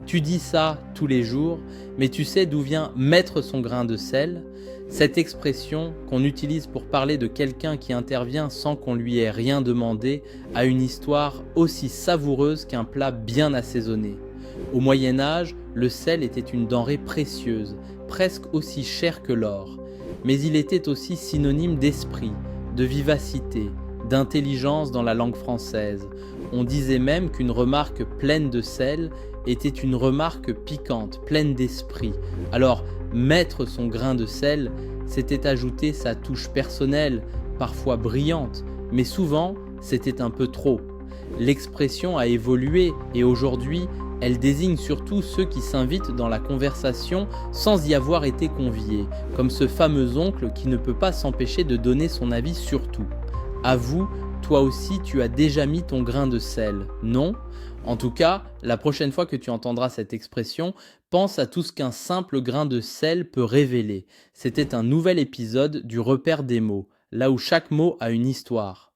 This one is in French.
Tu dis ça tous les jours, mais tu sais d'où vient mettre son grain de sel? Cette expression qu'on utilise pour parler de quelqu'un qui intervient sans qu'on lui ait rien demandé a une histoire aussi savoureuse qu'un plat bien assaisonné. Au Moyen Âge, le sel était une denrée précieuse, presque aussi chère que l'or. Mais il était aussi synonyme d'esprit, de vivacité, d'intelligence dans la langue française. On disait même qu'une remarque pleine de sel était une remarque piquante, pleine d'esprit. Alors, mettre son grain de sel, c'était ajouter sa touche personnelle, parfois brillante, mais souvent, c'était un peu trop. L'expression a évolué et aujourd'hui, elle désigne surtout ceux qui s'invitent dans la conversation sans y avoir été conviés, comme ce fameux oncle qui ne peut pas s'empêcher de donner son avis sur tout. Avoue, toi aussi tu as déjà mis ton grain de sel, non? En tout cas, la prochaine fois que tu entendras cette expression, pense à tout ce qu'un simple grain de sel peut révéler. C'était un nouvel épisode du repère des mots, là où chaque mot a une histoire.